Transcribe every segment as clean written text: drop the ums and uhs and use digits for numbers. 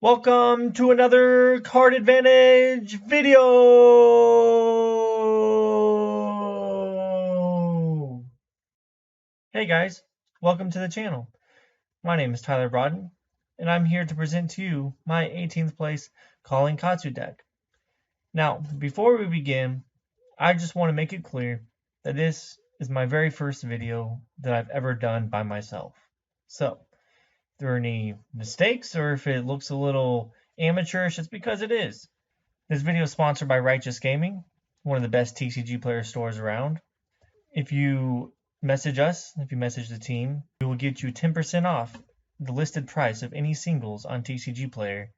Welcome to another Card Advantage video! Hey guys, welcome to the channel. My name is Tyler Brotton, and I'm here to present to you my 18th place Calling Katsu deck. Now, before we begin, I just want to make it clear that this is my very first video that I've ever done by myself. So, if there are any mistakes or if it looks a little amateurish, it's because it is. This video is sponsored by Righteous Gaming, one of the best TCG player stores around. If you message us, if you message the team, we will get you 10% off the listed price of any singles on TCG Player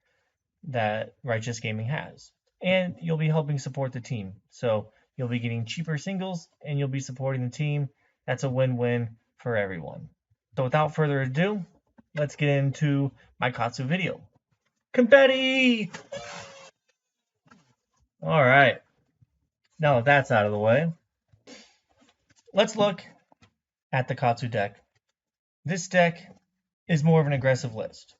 that Righteous Gaming has. And you'll be helping support the team. So you'll be getting cheaper singles and you'll be supporting the team. That's a win-win for everyone. So without further ado, let's get into my Katsu video. Confetti! Alright, now that that's out of the way, let's look at the Katsu deck. This deck is more of an aggressive list.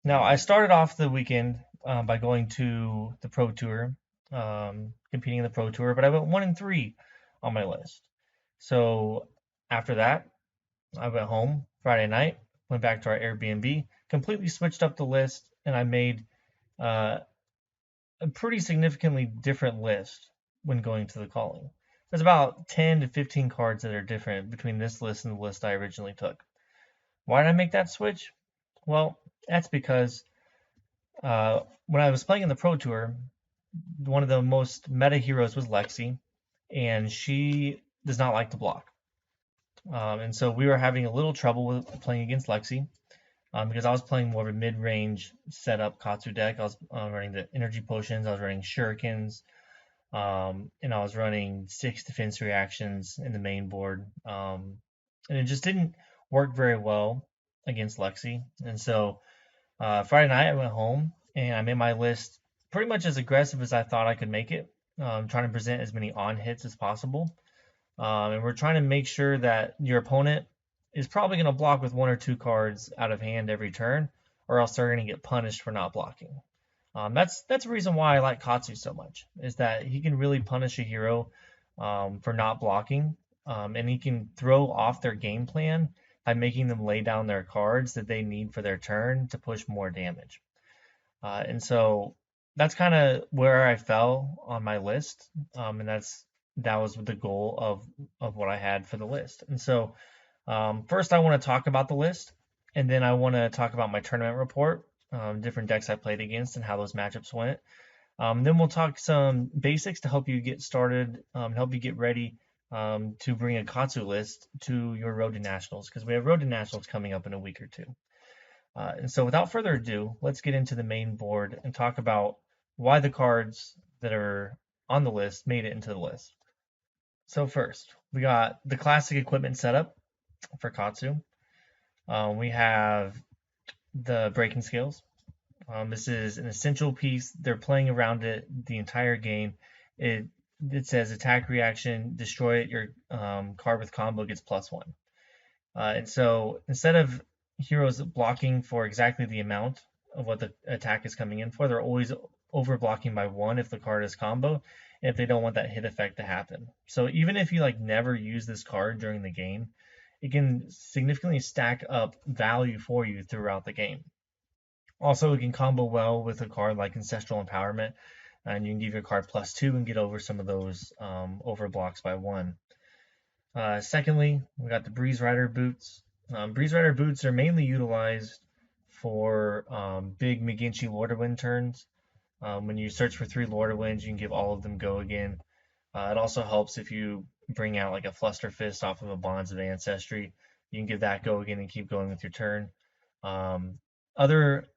Now, I started off the weekend by going to the Pro Tour, competing in the Pro Tour, but I went 1-3 on my list. So after that, I went home Friday night, went back to our Airbnb, completely switched up the list, and I made a pretty significantly different list when going to the calling. There's about 10 to 15 cards that are different between this list and the list I originally took. Why did I make that switch? Well, that's because when I was playing in the Pro Tour, one of the most meta heroes was Lexi, and she does not like to block. And so we were having a little trouble with playing against Lexi because I was playing more of a mid-range setup Katsu deck. I was running the energy potions, I was running shurikens, and I was running 6 defense reactions in the main board. And it just didn't work very well against Lexi. And so Friday night I went home and I made my list pretty much as aggressive as I thought I could make it, trying to present as many on hits as possible. And we're trying to make sure that your opponent is probably going to block with 1 or 2 cards out of hand every turn, or else they're going to get punished for not blocking. That's the reason why I like Katsu so much, is that he can really punish a hero for not blocking, and he can throw off their game plan by making them lay down their cards that they need for their turn to push more damage. And so that's kind of where I fell on my list, and that was the goal of what I had for the list. And so first I want to talk about the list, and then I want to talk about my tournament report, different decks I played against and how those matchups went. Then we'll talk some basics to help you get started, help you get ready to bring a Katsu list to your Road to Nationals, because we have Road to Nationals coming up in a week or two. And so without further ado, let's get into the main board and talk about why the cards that are on the list made it into the list. So first, we got the classic equipment setup for Katsu. We have the breaking scales. This is an essential piece. They're playing around it the entire game. It says attack reaction, destroy it, your card with combo gets +1. And so instead of heroes blocking for exactly the amount of what the attack is coming in for, they're always over blocking by 1 if the card is combo, and if they don't want that hit effect to happen. So even if you never use this card during the game, it can significantly stack up value for you throughout the game. Also, it can combo well with a card like Ancestral Empowerment, and you can give your card +2 and get over some of those overblocks by 1. Secondly, we got the Breeze Rider boots. Breeze Rider boots are mainly utilized for big McGinty Lord of Wind turns. When you search for 3 Lord of Winds, you can give all of them go again. It also helps if you bring out like a Fluster Fist off of a Bonds of Ancestry. You can give that go again and keep going with your turn. Other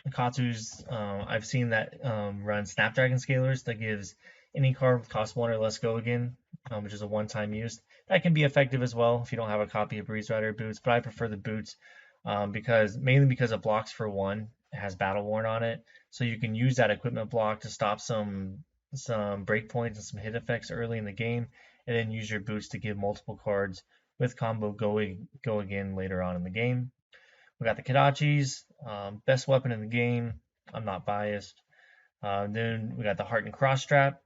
Katsus I've seen that run Snapdragon Scalers that gives any card with cost 1 or less go again, which is a one-time use. That can be effective as well if you don't have a copy of Breeze Rider boots, but I prefer the boots mainly because it blocks for 1. It has Battle Worn on it, so you can use that equipment block to stop some breakpoints and some hit effects early in the game, and then use your boots to give multiple cards with combo go again later on in the game. We got the Kadachis, best weapon in the game. I'm not biased. Then we got the Heart and Cross Strap.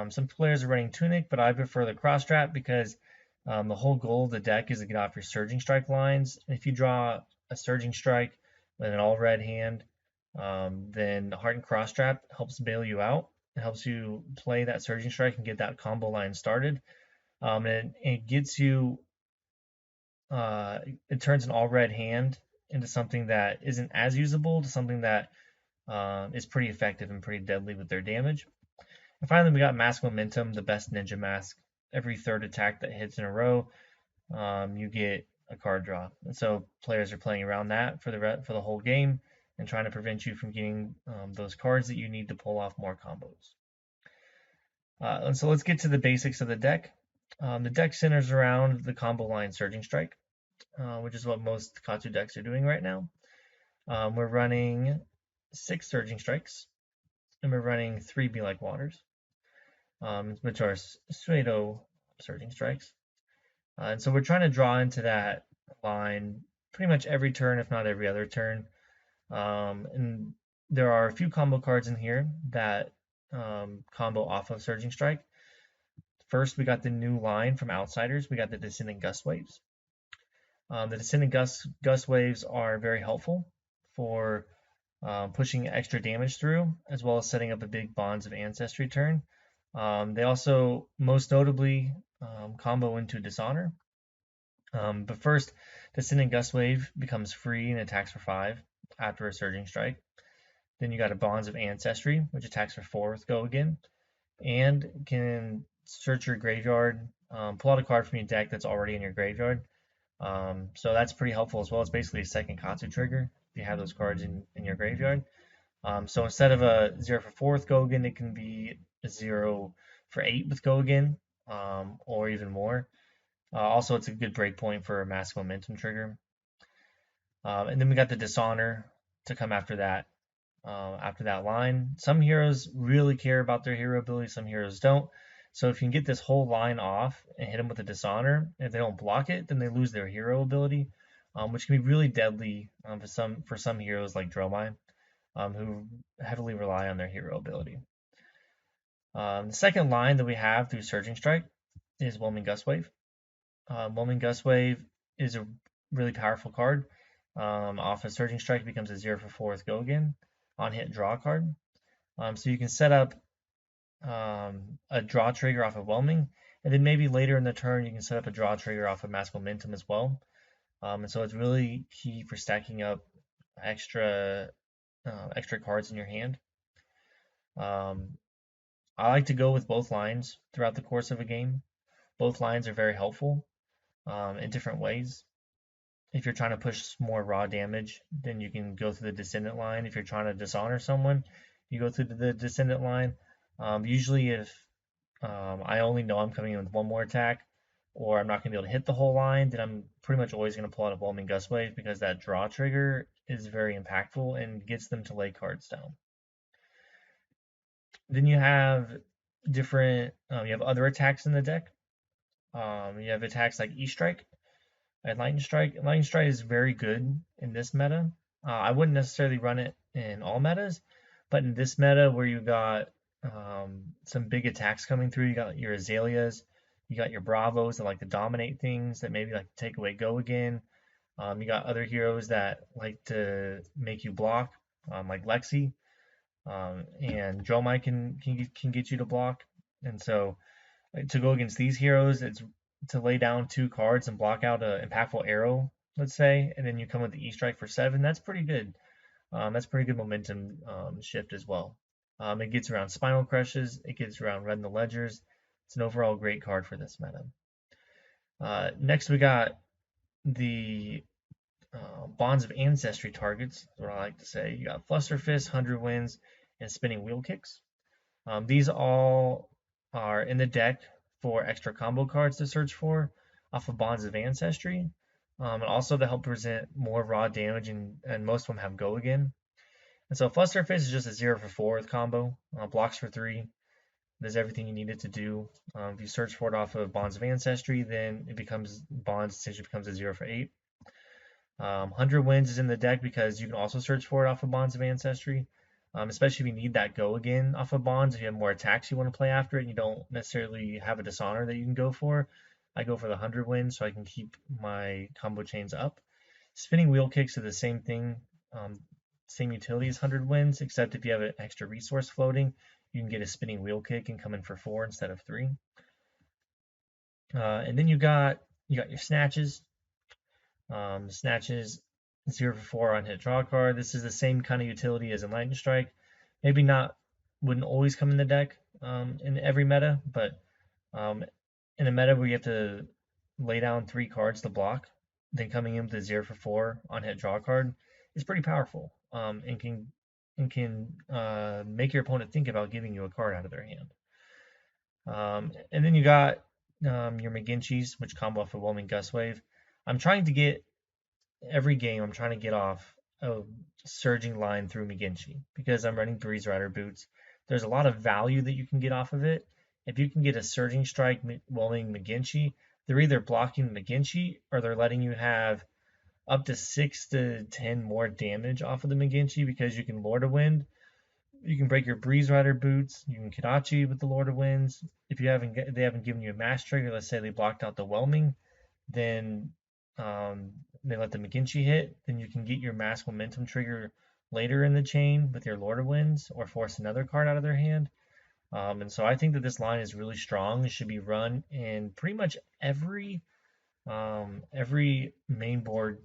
Some players are running Tunic, but I prefer the Cross Strap because the whole goal of the deck is to get off your Surging Strike lines. And if you draw a Surging Strike with an all red hand, then the Heart and Cross Strap helps bail you out. It helps you play that Surging Strike and get that combo line started. And it gets you, it turns an all red hand into something that isn't as usable to something that is pretty effective and pretty deadly with their damage. And finally, we got Mask Momentum, the best ninja mask. Every third attack that hits in a row, you get a card draw. And so players are playing around that for the whole game and trying to prevent you from getting those cards that you need to pull off more combos. And so let's get to the basics of the deck. The deck centers around the combo line Surging Strike, which is what most Katsu decks are doing right now. We're running 6 Surging Strikes, and we're running 3 Be Like Waters, which are pseudo Surging Strikes. And so we're trying to draw into that line pretty much every turn, if not every other turn. And there are a few combo cards in here that combo off of Surging Strike. First, we got the new line from Outsiders. We got the Descending Gust Waves. The Descending Gust Waves are very helpful for pushing extra damage through, as well as setting up a big Bonds of Ancestry turn. They also, most notably, combo into Dishonor. But first, Descending Gust Wave becomes free and attacks for 5 after a Surging Strike. Then you got a Bonds of Ancestry, which attacks for 4 with Go Again, and can search your graveyard, pull out a card from your deck that's already in your graveyard. So that's pretty helpful as well. It's basically a second Katsu trigger if you have those cards in your graveyard. So instead of a 0 for 4 with Go Again, it can be a 0 for 8 with Go Again, or even more. Also, it's a good breakpoint for a Mask Momentum trigger. And then we got the Dishonor to come after that line. Some heroes really care about their hero ability, some heroes don't. So if you can get this whole line off and hit them with a Dishonor, if they don't block it, then they lose their hero ability, which can be really deadly for some heroes like Dromai, who heavily rely on their hero ability. The second line that we have through Surging Strike is Whelming Gust Wave. Whelming Gust Wave is a really powerful card. Off a Surging Strike, it becomes a 0 for 4 with Go Again. On hit, draw a card. So you can set up a draw trigger off of Whelming, and then maybe later in the turn you can set up a draw trigger off of Mask Momentum as well. And so it's really key for stacking up extra cards in your hand. I like to go with both lines throughout the course of a game. Both lines are very helpful in different ways. If you're trying to push more raw damage, then you can go through the Descendant line. If you're trying to Dishonor someone, you go through the Descendant line. Usually if I only know I'm coming in with one more attack, or I'm not going to be able to hit the whole line, then I'm pretty much always going to pull out a Whelming Gust Wave because that draw trigger is very impactful and gets them to lay cards down. Then you have you have other attacks in the deck. You have attacks like E-Strike and Lightning Strike. Lightning Strike is very good in this meta. I wouldn't necessarily run it in all metas, but in this meta where you got some big attacks coming through, you got your Azaleas, you got your Bravos that like to dominate things, that maybe like to take away Go Again. You got other heroes that like to make you block, like Lexi, and Dromai can get you to block. And so to go against these heroes, it's to lay down 2 cards and block out an impactful arrow, let's say, and then you come with the E-Strike for 7. That's pretty good. That's pretty good momentum shift as well. It gets around Spinal Crushes. It gets around Red in the Ledgers. It's an overall great card for this meta. Next, we got the Bonds of Ancestry targets, is what I like to say. You got Fluster Fist, 100 Winds, and Spinning Wheel Kicks. These all are in the deck for extra combo cards to search for off of Bonds of Ancestry, and also to help present more raw damage, and most of them have Go Again. And so Fluster Fist is just a 0 for 4 with combo, blocks for 3, does everything you need it to do. If you search for it off of Bonds of Ancestry, then it becomes essentially becomes a 0 for 8. 100 Winds is in the deck because you can also search for it off of Bonds of Ancestry. especially if you need that go again off of bonds. If you have more attacks you want to play after it, and you don't necessarily have a dishonor that you can go for. I go for the 100 wins so I can keep my combo chains up. Spinning wheel kicks are the same thing, same utility as 100 wins, except if you have an extra resource floating, you can get a spinning wheel kick and come in for 4 instead of 3. And then you got your snatches. Snatches 0 for 4 on hit draw card. This is the same kind of utility as Enlightened Strike. Maybe not, wouldn't always come in the deck in every meta, but in a meta where you have to lay down 3 cards to block, then coming in with a 0 for 4 on hit draw card is pretty powerful, and can make your opponent think about giving you a card out of their hand. And then you got your McGinchys, which combo off a Whelming Gust Wave. I'm trying to get every game. I'm trying to get off a surging line through McGinchy because I'm running Breeze Rider boots. There's a lot of value that you can get off of it. If you can get a surging strike Whelming McGinchy, they're either blocking McGinchy or they're letting you have up to 6 to 10 more damage off of the McGinchy because you can Lord of Wind. You can break your Breeze Rider boots. You can Kadachi with the Lord of Winds. If they haven't given you a mass trigger, let's say they blocked out the Whelming, then they let the McGinchy hit. Then you can get your mass momentum trigger later in the chain with your Lord of Winds or force another card out of their hand. And so I think that this line is really strong. It should be run in pretty much every main board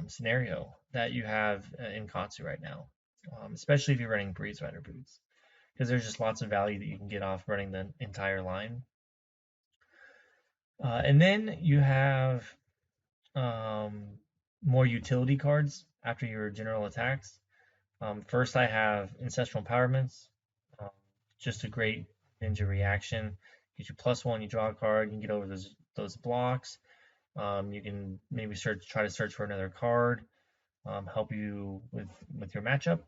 scenario that you have in Katsu right now, especially if you're running Breeze Rider boots, because there's just lots of value that you can get off running the entire line. And then you have more utility cards after your general attacks. First, I have Ancestral Empowerments, just a great ninja reaction. Get you +1, you draw a card, you can get over those blocks. You can maybe try to search for another card, help you with your matchup.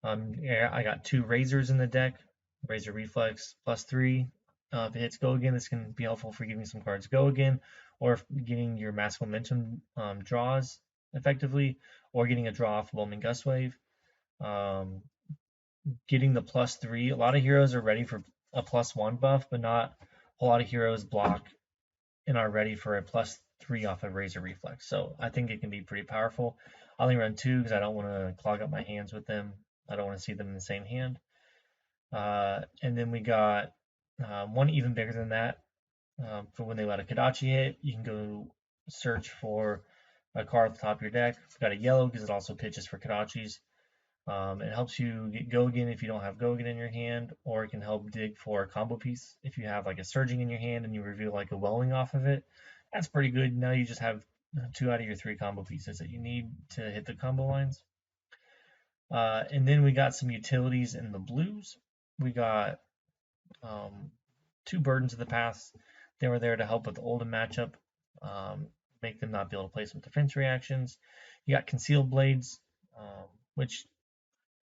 Yeah, I got 2 Razors in the deck. Razor Reflex +3. If it hits Go Again, this can be helpful for giving some cards Go Again, or getting your mass momentum draws effectively, or getting a draw off Whelming Gust Wave. Getting the +3. A lot of heroes are ready for a +1 buff, but not a whole lot of heroes block and are ready for a +3 off of Razor Reflex. So I think it can be pretty powerful. I only run 2 because I don't want to clog up my hands with them. I don't want to see them in the same hand. And then we got one even bigger than that. For when they let a Kadachi hit, you can go search for a card at the top of your deck. We've got a yellow because it also pitches for Kadachis. It helps you get Go Again if you don't have Go Again in your hand, or it can help dig for a combo piece if you have like a Surging in your hand and you reveal like a Welling off of it. That's pretty good. Now you just have 2 out of your 3 combo pieces that you need to hit the combo lines. And then we got some utilities in the blues. We got 2 Burdens of the Past. They were there to help with the Oldhim matchup, make them not be able to play some defense reactions. You got Concealed Blades, which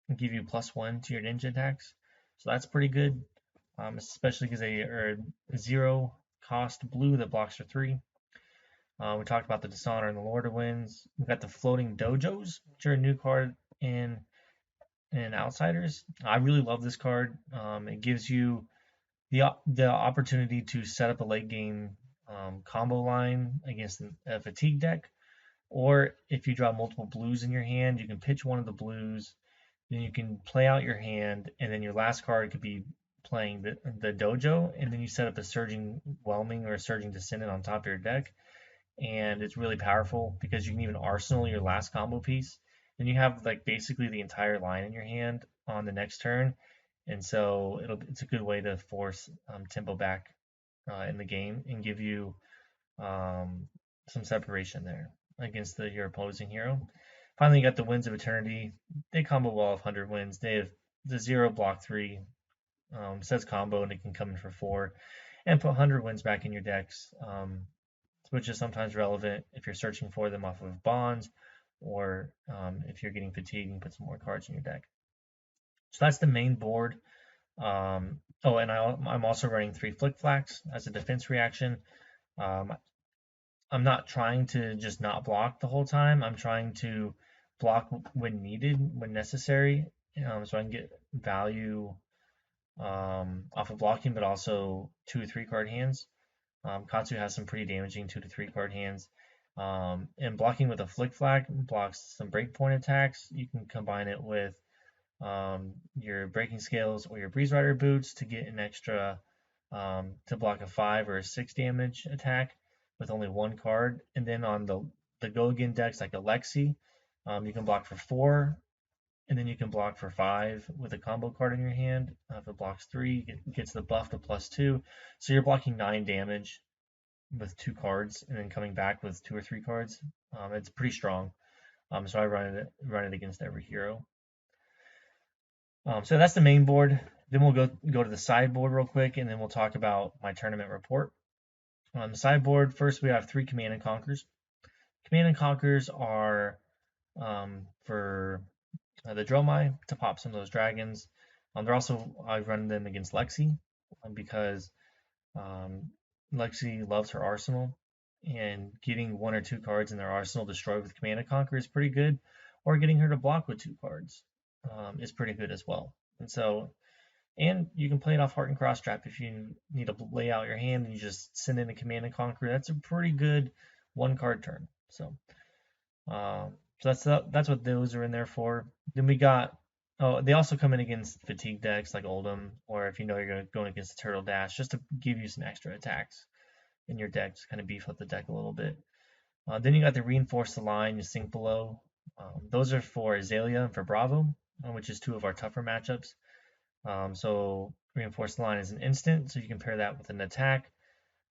can give you +1 to your ninja attacks. So that's pretty good, especially because they are 0 cost blue that blocks for 3. We talked about the Dishonor and the Lord of Winds. We've got the Floating Dojos, which are a new card in Outsiders. I really love this card. It gives you the opportunity to set up a late game combo line against a fatigue deck, or if you draw multiple blues in your hand, you can pitch one of the blues, then you can play out your hand, and then your last card could be playing the dojo, and then you set up a Surging Whelming or a Surging Descendant on top of your deck, and it's really powerful because you can even arsenal your last combo piece. Then you have like basically the entire line in your hand on the next turn, and so it's a good way to force tempo back in the game and give you some separation there against your opposing hero. Finally, you got the Winds of Eternity. They combo well with 100 wins. They have the 0 block 3, says combo, and it can come in for 4, and put 100 wins back in your decks, which is sometimes relevant if you're searching for them off of bonds, or if you're getting fatigued and put some more cards in your deck. So that's the main board. And I'm also running 3 Flick Flacks as a defense reaction. I'm not trying to just not block the whole time. I'm trying to block when needed, when necessary, so I can get value off of blocking, but also 2 or 3 card hands. Katsu has some pretty damaging 2 to 3 card hands. And blocking with a Flick Flag blocks some breakpoint attacks. You can combine it with your Breaking Scales or your Breeze Rider boots to get an extra to block a 5 or a 6 damage attack with only 1 card. And then on the go again decks like Alexi, you can block for 4, and then you can block for 5 with a combo card in your hand. If it blocks 3, it gets the buff to +2. So you're blocking 9 damage with 2 cards, and then coming back with 2 or 3 cards. It's pretty strong. So I run it against every hero. So that's the main board. Then we'll go to the sideboard real quick, and then we'll talk about my tournament report. On the sideboard, first we have 3 Command and Conquers. Command and Conquers are for the Dromai to pop some of those dragons. I run them against Lexi because Lexi loves her arsenal, and getting 1 or 2 cards in their arsenal destroyed with Command and Conquer is pretty good, or getting her to block with 2 cards is pretty good as well. And you can play it off Heart and Cross Trap if you need to lay out your hand and you just send in a Command and Conquer. That's a pretty good 1 card turn. So that's what those are in there for. Then we got they also come in against fatigue decks like Oldham, or if you know you're going against the Turtle Dash, just to give you some extra attacks in your deck to kind of beef up the deck a little bit. Then you got the Reinforce the Line, you Sink Below. Those are for Azalea and for Bravo, which is 2 of our tougher matchups. So Reinforce the Line is an instant, so you can pair that with an attack,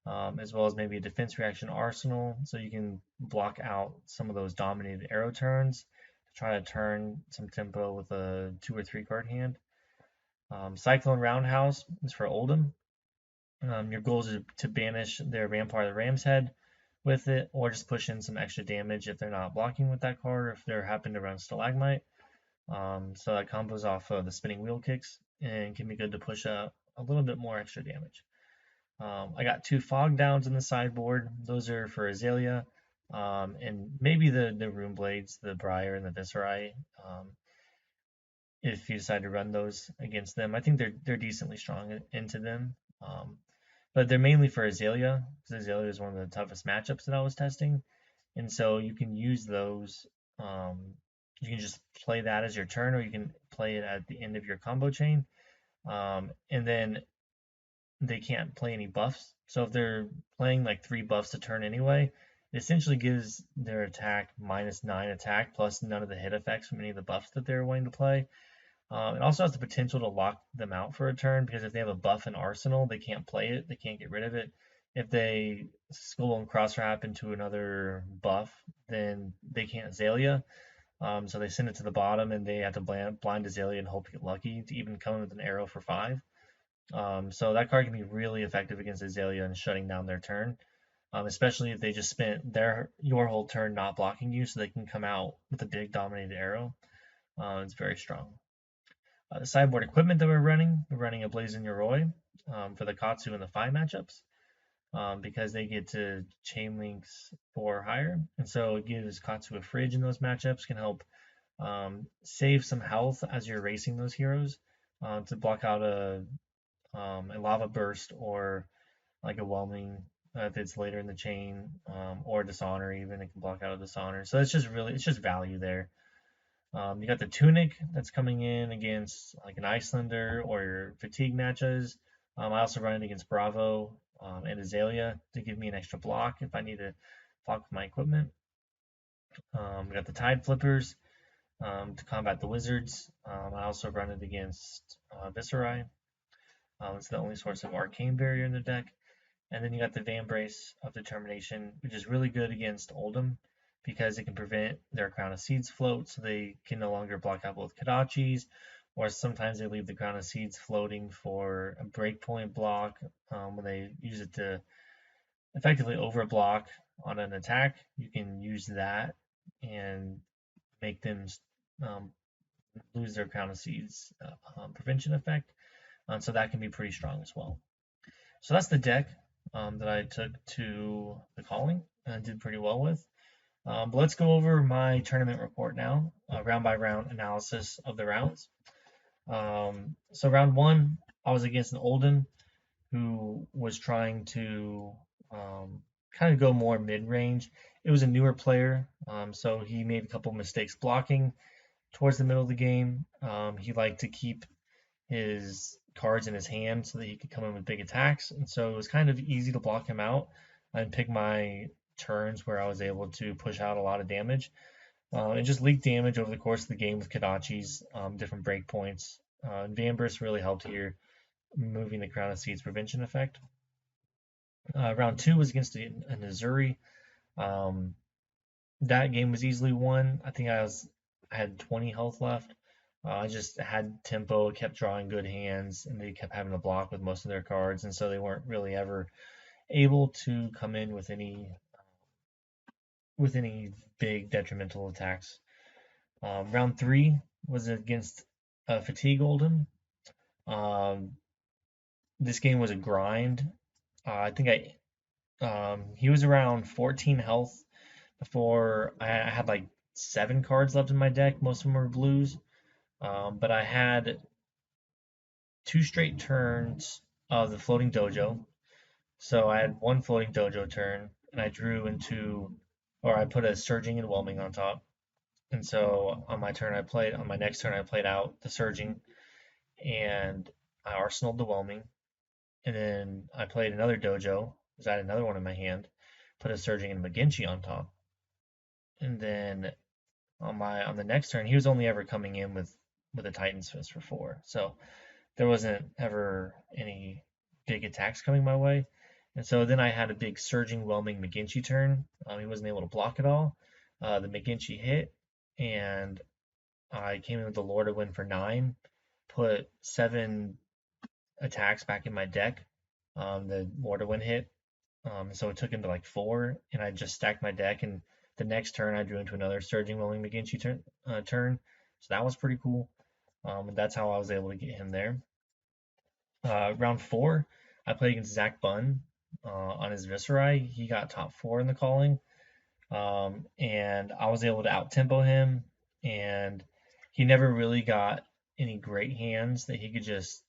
as well as maybe a defense reaction arsenal, so you can block out some of those dominated arrow turns to try to turn some tempo with a 2 or 3 card hand. Cyclone Roundhouse is for Oldham. Your goal is to banish their Vampire the Ram's Head with it, or just push in some extra damage if they're not blocking with that card, or if they're happen to run Stalagmite. So that combos off the spinning wheel kicks and can be good to push a little bit more extra damage. I got 2 Fog Downs in the sideboard. Those are for Azalea, and maybe the Rune Blades, the Briar and the Viscerai. If you decide to run those against them, I think they're decently strong into them. But they're mainly for Azalea, because Azalea is one of the toughest matchups that I was testing. And so you can use those. You can just play that as your turn, or you can play it at the end of your combo chain. And then they can't play any buffs. So if they're playing like 3 buffs a turn anyway, it essentially gives their attack -9 attack plus none of the hit effects from any of the buffs that they're wanting to play. It also has the potential to lock them out for a turn, because if they have a buff in Arsenal, they can't play it, they can't get rid of it. If they Skull and Cross Wrap into another buff, then they can't Azalea. So they send it to the bottom, and they have to blind Azalea and hope to get lucky to even come in with an arrow for 5. So that card can be really effective against Azalea and shutting down their turn, especially if they just spent your whole turn not blocking you, so they can come out with a big dominated arrow. It's very strong. The sideboard equipment that we're running a Blazing Yoroi for the Katsu and the Phi matchups, because they get to chain links 4 or higher, and so it gives Katsu a fridge in those matchups, can help save some health as you're racing those heroes to block out a lava burst, or like a whelming if it's later in the chain, or dishonor even, it can block out a dishonor. So it's just value there. You got the Tunic that's coming in against like an Icelander or your fatigue matches. I also run it against Bravo and Azalea to give me an extra block if I need to block with my equipment. We got the Tide Flippers to combat the Wizards. I also run it against Viscerai. It's the only source of Arcane Barrier in the deck. And then you got the Vambrace of Determination, which is really good against Oldham, because it can prevent their Crown of Seeds float, so they can no longer block out both Kadachis, or sometimes they leave the Crown of Seeds floating for a breakpoint block when they use it to effectively overblock on an attack. You can use that and make them lose their Crown of Seeds prevention effect, so that can be pretty strong as well. So that's the deck that I took to the Calling and did pretty well with. But let's go over my tournament report now, round by round analysis of the rounds. So round one, I was against an Olden who was trying to kind of go more mid-range. It was a newer player, so he made a couple mistakes blocking towards the middle of the game. He liked to keep his cards in his hand so that he could come in with big attacks, and so it was kind of easy to block him out and pick my turns where I was able to push out a lot of damage. And just leak damage over the course of the game with Kodachis, different breakpoints. Vambrace really helped here, moving the Crown of Seeds prevention effect. Round two was against a Missouri. Um, that game was easily won. I think I had 20 health left. I just had tempo, kept drawing good hands, and they kept having to block with most of their cards, and so they weren't really ever able to come in with any big detrimental attacks. Round three was against Fatigue Oldham. Um, this game was a grind. I think he was around 14 health before I had like 7 cards left in my deck. Most of them were blues, but I had 2 straight turns of the floating dojo. So I had one floating dojo turn, and I drew into, or I put a surging and whelming on top. And so on my next turn, I played out the surging, and I arsenaled the whelming, and then I played another dojo, because I had another one in my hand, put a surging and Maginchi on top, and then on the next turn, he was only ever coming in with a Titan's Fist for 4, so there wasn't ever any big attacks coming my way. And so then I had a big surging, whelming Maginchi turn. He wasn't able to block it all. The Maginchi hit, and I came in with the Lord of Wind for 9, put 7 attacks back in my deck. The Lord of Wind hit, so it took him to like 4, and I just stacked my deck. And the next turn, I drew into another Surging Whelming McGinty turn. So that was pretty cool. And that's how I was able to get him there. Round 4, I played against Zach Bunn on his Viserai. He got top 4 in the calling, and I was able to out tempo him. And he never really got any great hands that he could just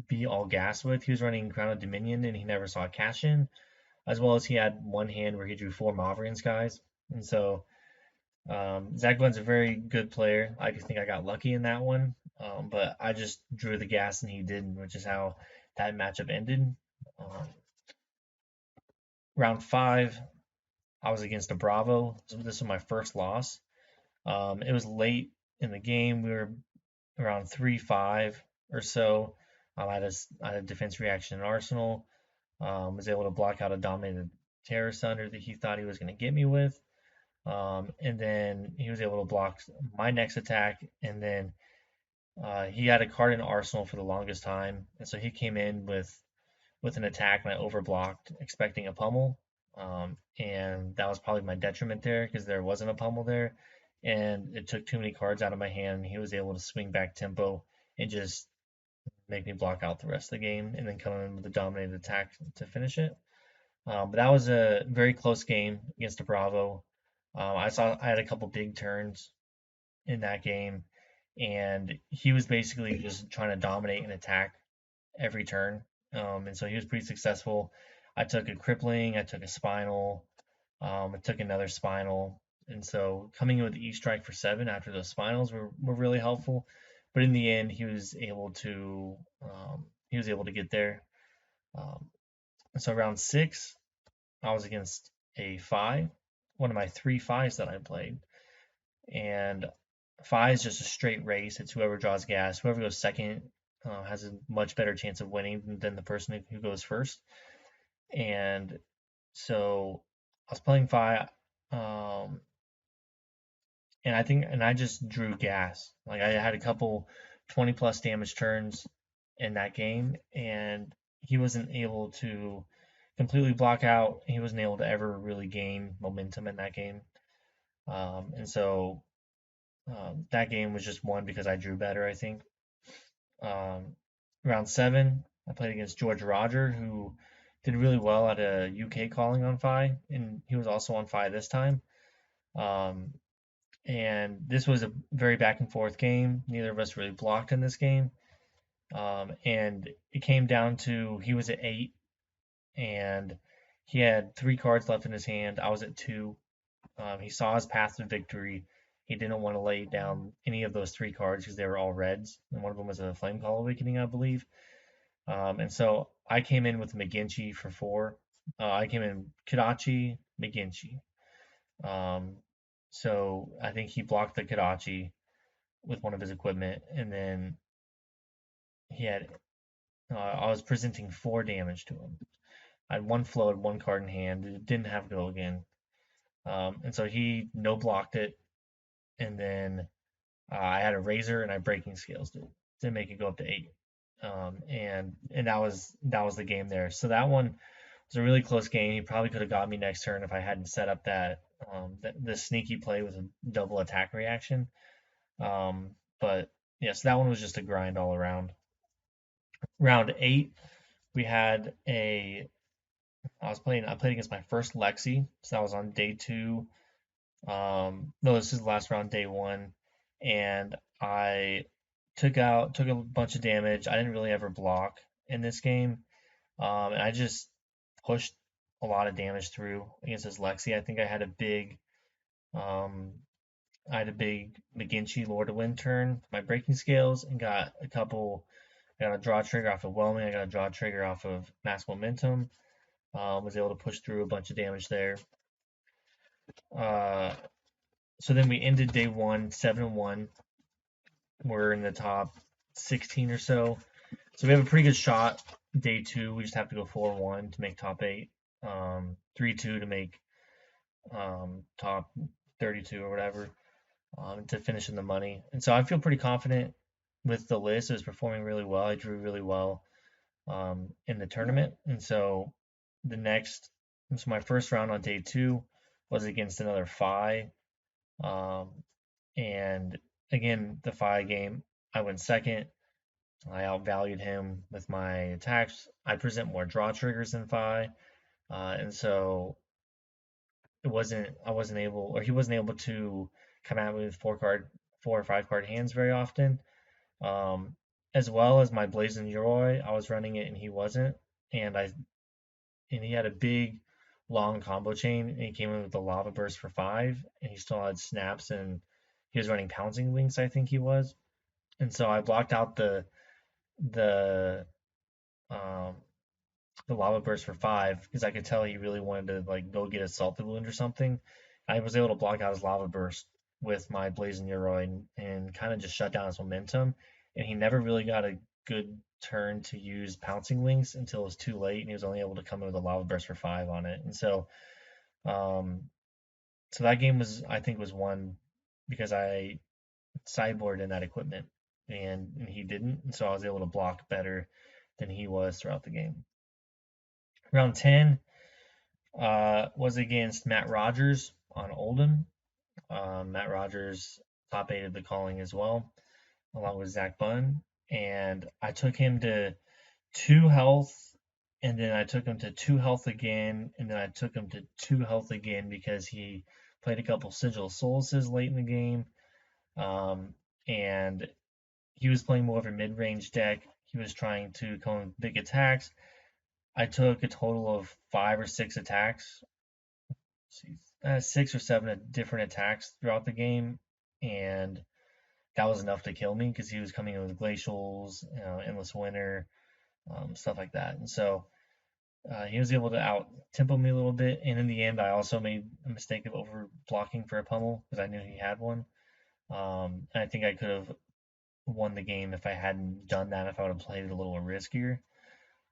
be all gas with. He was running Crown of Dominion, and he never saw a cash in, as well as he had one hand where he drew 4 Mauvrion Skies. And so Zach Bunn's a very good player. I think I got lucky in that one, but I just drew the gas and he didn't, which is how that matchup ended. Um, round 5, I was against a Bravo. This was my first loss. It was late in the game. We were around 3-5 or so. I had a defense reaction in Arsenal. Was able to block out a dominated Terror Thunder that he thought he was going to get me with. And then he was able to block my next attack. And then he had a card in Arsenal for the longest time. And so he came in with an attack, and I overblocked, expecting a pummel. And that was probably my detriment there, because there wasn't a pummel there. And it took too many cards out of my hand. He was able to swing back tempo and just make me block out the rest of the game, and then come in with a dominated attack to finish it. But that was a very close game against a Bravo. I had a couple big turns in that game, and he was basically just trying to dominate and attack every turn. And so he was pretty successful. I took a crippling, I took a spinal, I took another spinal, and so coming in with the E strike for 7 after those spinals were really helpful. But in the end, he was able to get there. So round 6, I was against a 5, one of my 3 5s that I played, and 5 is just a straight race. It's whoever draws gas. Whoever goes second has a much better chance of winning than the person who goes first. And so I was playing 5, and I just drew gas. Like, I had a couple 20 plus damage turns in that game, and he wasn't able to completely block out. He wasn't able to ever really gain momentum in that game. And so that game was just won because I drew better, I think. Round 7, I played against George Roger, who did really well at a UK calling on Fi, and he was also on Fi this time. And this was a very back and forth game. Neither of us really blocked in this game. And it came down to he was at 8, and he had 3 cards left in his hand. I was at 2. He saw his path to victory. He didn't want to lay down any of those 3 cards because they were all reds, and one of them was a Flame Call Awakening, I believe. And so I came in with McGinty for 4. I came in Kadachi, McGinty. Um, so I think he blocked the Kadachi with one of his equipment, and then he had I was presenting 4 damage to him. I had 1 float, 1 card in hand. It didn't have go again, and so he no blocked it, and then I had a razor and I breaking scales to make it go up to 8, and that was the game there. So that one was a really close game. He probably could have got me next turn if I hadn't set up the sneaky play with a double attack reaction. But yes, that one was just a grind all around. Round 8, we had I played against my first Lexi, so that was on day 2. No, this is the last round, day 1, and I took a bunch of damage. I didn't really ever block in this game, and I just pushed a lot of damage through against this Lexi. I think um, I had a big McGinty Lord of Wind turn, my breaking scales, and got a couple. I got a draw trigger off of Whelming. I got a draw trigger off of Mass Momentum. Was able to push through a bunch of damage there. Uh, so then we ended day 1 7-1. We're in the top 16 or so. So we have a pretty good shot. Day 2, we just have to go 4-1 to make top 8. 3-2 to make top 32 or whatever, to finish in the money. And so I feel pretty confident with the list. It was performing really well. I drew really well in the tournament. And so my first round on day 2 was against another Phi. And again, the Phi game, I went second. I outvalued him with my attacks. I present more draw triggers than Phi. And so I wasn't able, or he wasn't able to come at me with 4 or 5 card hands very often. As well as my Blazing Yoroi, I was running it and he wasn't, and he had a big long combo chain, and he came in with the Lava Burst for 5, and he still had snaps, and he was running Pouncing Links, I think he was, and so I blocked out the um, the Lava Burst for 5 because I could tell he really wanted to like go get a Salted Wound or something. I was able to block out his Lava Burst with my Blazing Yoroi and kind of just shut down his momentum. And he never really got a good turn to use Pouncing Links until it was too late, and he was only able to come in with a Lava Burst for 5 on it. And um, so that game I think was won because I sideboarded in that equipment, and he didn't, and so I was able to block better than he was throughout the game. Round 10 was against Matt Rogers on Oldham. Matt Rogers top 8 of the calling as well, along with Zach Bunn. And I took him to 2 health, and then I took him to 2 health again, and then I took him to 2 health again because he played a couple Sigil of Solaces late in the game. And he was playing more of a mid-range deck. He was trying to come with big attacks. I took a total of 5 or 6 attacks, 6 or 7 different attacks throughout the game, and that was enough to kill me because he was coming in with glacials, endless winter, stuff like that. And so he was able to out tempo me a little bit. And in the end, I also made a mistake of over blocking for a pummel because I knew he had one. And I think I could have won the game if I hadn't done that, if I would have played it a little riskier.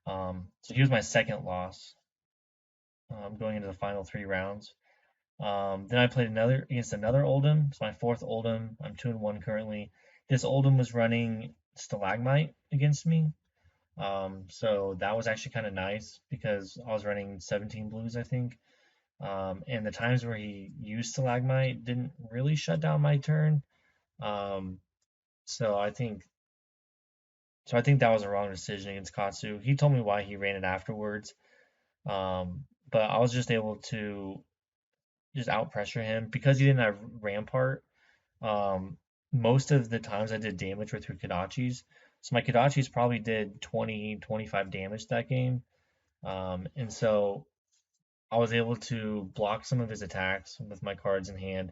So he was my second loss going into the final 3 rounds. Then I played against another Oldham. It's my 4th Oldham. I'm 2-1 currently. This Oldham was running Stalagmite against me. So that was actually kind of nice because I was running 17 blues, I think. And the times where he used Stalagmite didn't really shut down my turn. So I think that was a wrong decision against Katsu. He told me why he ran it afterwards. But I was just able to just out pressure him because he didn't have Rampart. Um, Most of the times I did damage were through Kodachis. So my Kodachis probably did 20, 25 damage that game. And so I was able to block some of his attacks with my cards in hand.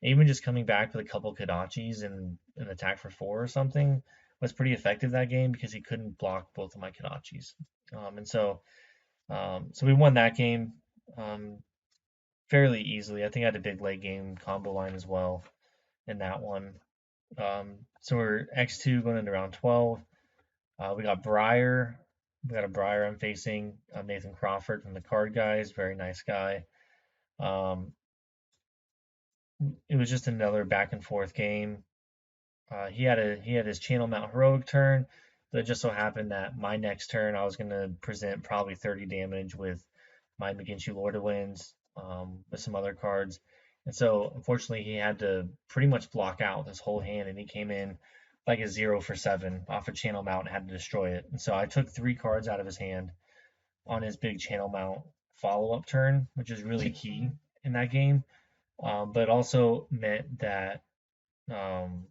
Even just coming back with a couple Kodachis and an attack for 4 or something was pretty effective that game because he couldn't block both of my Kodachis. So we won that game um, fairly easily. I think I had a big late game combo line as well in that one. So we're X2 going into round 12. We got Briar. We got a Briar I'm facing. Nathan Crawford from the Card Guys. Very nice guy. Um, it was just another back and forth game. He had his Channel Mount Heroic turn, but it just so happened that my next turn I was going to present probably 30 damage with my McGinty Lord of Winds with some other cards. And so unfortunately he had to pretty much block out this whole hand, and he came in like a 0 for 7 off a Channel Mount and had to destroy it. And so I took 3 cards out of his hand on his big Channel Mount follow-up turn, which is really key in that game. But it also meant um,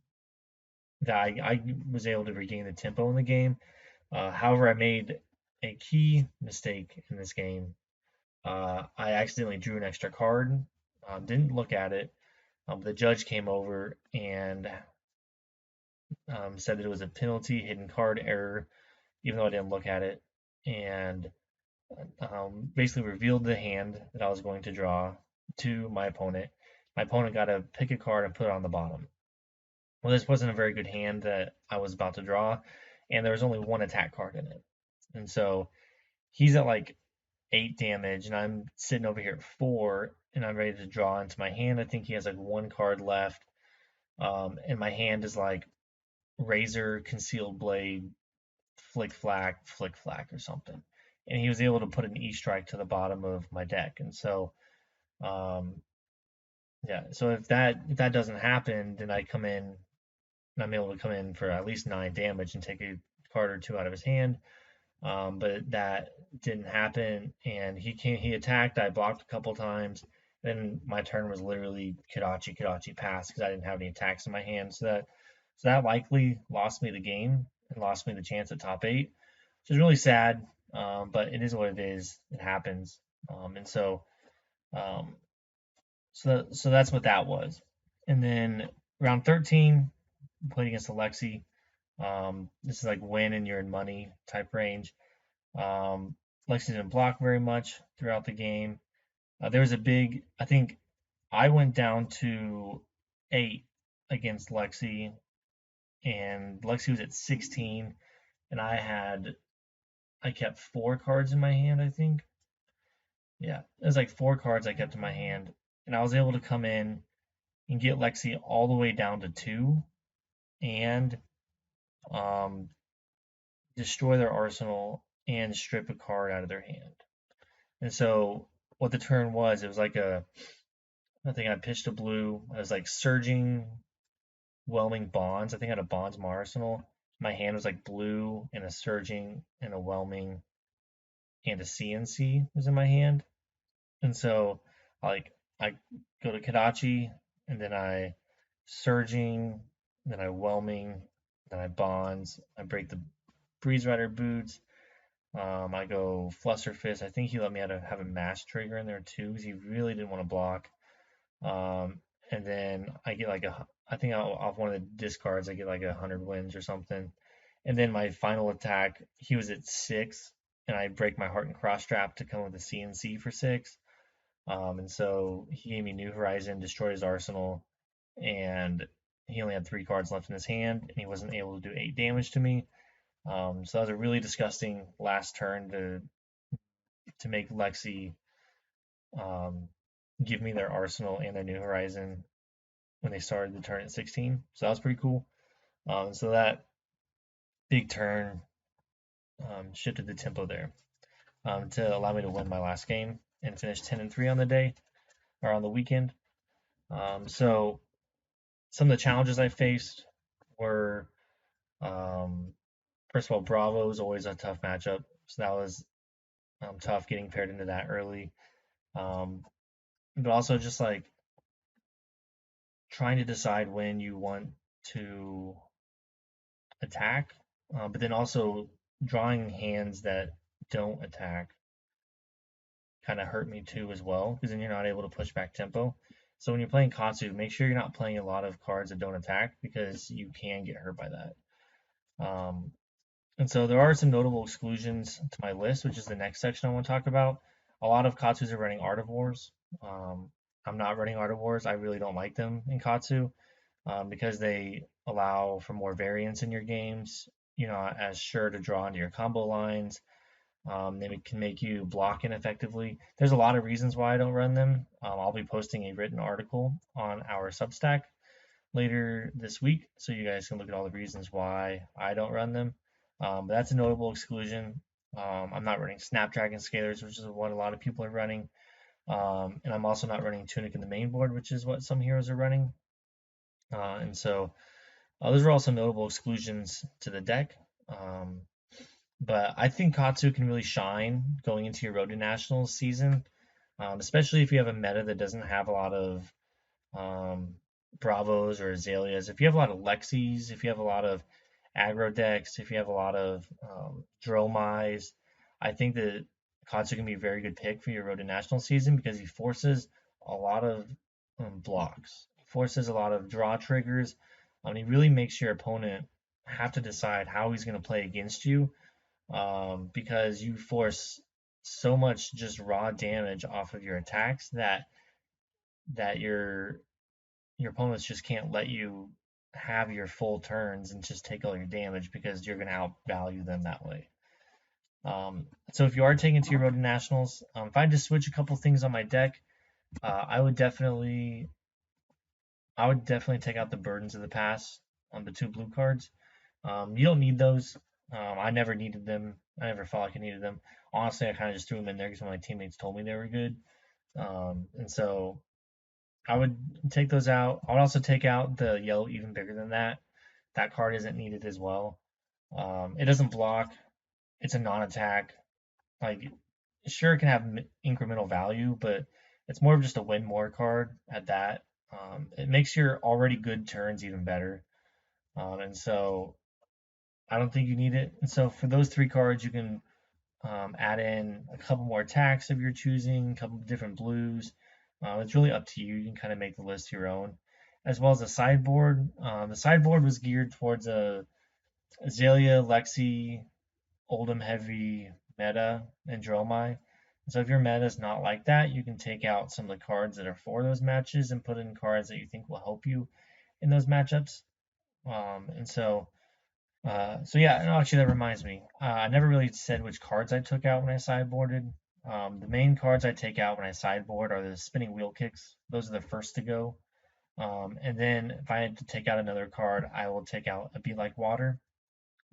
that I was able to regain the tempo in the game. However, I made a key mistake in this game. I accidentally drew an extra card, didn't look at it. The judge came over and said that it was a penalty hidden card error, even though I didn't look at it, and basically revealed the hand that I was going to draw to my opponent. My opponent got to pick a card and put it on the bottom. Well, this wasn't a very good hand that I was about to draw, and there was only one attack card in it. And so he's at like 8 damage, and I'm sitting over here at 4, and I'm ready to draw into my hand. I think he has like 1 card left, and my hand is like Razor, Concealed Blade, Flick Flack, or something. And he was able to put an E strike to the bottom of my deck, and so um, yeah. So if that doesn't happen, then I come in and I'm able to come in for at least 9 damage and take a card or 2 out of his hand. But that didn't happen, and he attacked. I blocked a couple times. Then my turn was literally Kodachi pass because I didn't have any attacks in my hand. So that likely lost me the game and lost me the chance at top 8, which is really sad. But it is what it is. It happens. And um, so that's what that was. And then round 13, played against Alexi. This is like win and you're in money type range. Lexi didn't block very much throughout the game. There was a big, I think I went down to 8 against Lexi, and Lexi was at 16, and I kept 4 cards in my hand, I think. Yeah, it was like 4 cards I kept in my hand, and I was able to come in and get Lexi all the way down to 2 and um, destroy their arsenal and strip a card out of their hand. And so what the turn was, it was like I think I pitched a blue. I was like surging, whelming bonds. I think I had a bonds my arsenal. My hand was like blue and a surging and a whelming and a CNC was in my hand. And so I go to Kadachi and then I surging, then I whelming, then I bonds. I break the Breeze Rider boots. I go Fluster Fist. I think he let me have a mash trigger in there too because he really didn't want to block. And then I get like I think off one of the discards, I get like 100 wins or something. And then my final attack, he was at 6, and I break my Heart and Cross Strap to come with a CNC for 6. And so he gave me New Horizon, destroyed his arsenal, and he only had 3 cards left in his hand, and he wasn't able to do 8 damage to me. So that was a really disgusting last turn to make Lexi um, give me their arsenal and their New Horizon when they started the turn at 16. So that was pretty cool. So that big turn shifted the tempo there to allow me to win my last game and finish 10-3 on the day or on the weekend. So some of the challenges I faced were first of all, Bravo is always a tough matchup, so that was tough getting paired into that early. But also just like trying to decide when you want to attack, but then also drawing hands that don't attack kind of hurt me too as well, because then you're not able to push back tempo. So when you're playing Katsu, make sure you're not playing a lot of cards that don't attack, because you can get hurt by that. And so there are some notable exclusions to my list, which is the next section I want to talk about. A lot of Katsus are running Art of Wars. I'm not running Art of Wars. I really don't like them in Katsu, because they allow for more variance in your games. As sure to draw into your combo lines. They can make you block ineffectively. There's a lot of reasons why I don't run them. I'll be posting a written article on our Substack later this week, so you guys can look at all the reasons why I don't run them. But that's a notable exclusion. I'm not running Snapdragon Scalers, which is what a lot of people are running. And I'm also not running Tunic in the main board, which is what some heroes are running. And so those are also notable exclusions to the deck. But I think Katsu can really shine going into your Road to Nationals season, especially if you have a meta that doesn't have a lot of Bravos or Azaleas. If you have a lot of Lexis, if you have a lot of aggro decks, if you have a lot of Dromais, I think that Katsu can be a very good pick for your Road to National season, because he forces a lot of blocks. He forces a lot of draw triggers. He really makes your opponent have to decide how he's going to play against you, because you force so much just raw damage off of your attacks that your opponents just can't let you have your full turns and just take all your damage, because you're going to outvalue them that way. So if you are taking to your Road to Nationals, if I had to switch a couple things on my deck, I would definitely take out the Burdens of the Past on the 2 blue cards. You don't need those. I never needed them. I never felt like I needed them. Honestly, I kind of just threw them in there because my teammates told me they were good. And so I would take those out. I would also take out the yellow Even Bigger Than That. That card isn't needed as well. It doesn't block. It's a non-attack. Like, sure, it can have incremental value, but it's more of just a win more card at that. It makes your already good turns even better. And so I don't think you need it. And so for those 3 cards, you can add in a couple more attacks of your choosing, a couple of different blues. It's really up to you. You can kind of make the list your own, as well as a sideboard. The sideboard was geared towards a Azalea, Lexi, Oldham heavy meta, and Dromai. So if your meta is not like that, you can take out some of the cards that are for those matches and put in cards that you think will help you in those matchups. And so yeah, and actually that reminds me. I never really said which cards I took out when I sideboarded. The main cards I take out when I sideboard are the spinning wheel kicks. Those are the first to go. And then if I had to take out another card, I will take out a Be Like Water.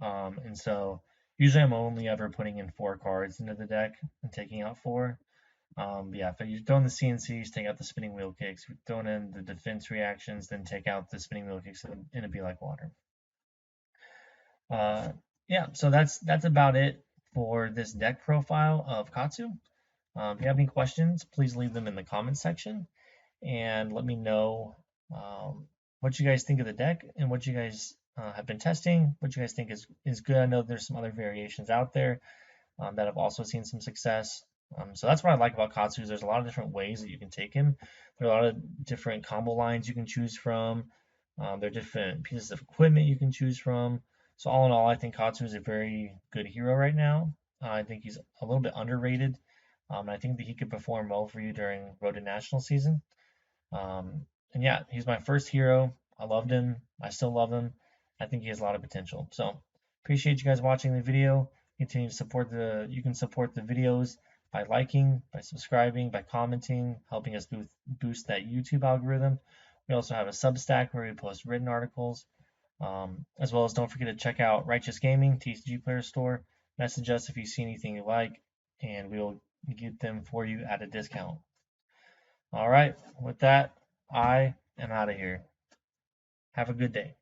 And so usually I'm only ever putting in 4 cards into the deck and taking out 4. Yeah, if you're throwing the CNCs, take out the spinning wheel kicks. If you're throwing in the defense reactions, then take out the spinning wheel kicks and a Be Like Water. Yeah, so that's about it for this deck profile of Katsu. If you have any questions, please leave them in the comments section and let me know what you guys think of the deck and what you guys have been testing, what you guys think is good. I know there's some other variations out there that have also seen some success. So that's what I like about Katsu. There's a lot of different ways that you can take him. There are a lot of different combo lines you can choose from. There are different pieces of equipment you can choose from. So all in all, I think Katsu is a very good hero right now. I think he's a little bit underrated. I think that he could perform well for you during Road to National season. And yeah, he's my first hero. I loved him. I still love him. I think he has a lot of potential. So appreciate you guys watching the video. Continue to support you can support the videos by liking, by subscribing, by commenting, helping us boost that YouTube algorithm. We also have a Substack where we post written articles, as well as don't forget to check out Righteous Gaming, TCG Player Store. Message us if you see anything you like, and we will get them for you at a discount. All right, with that, I am out of here. Have a good day.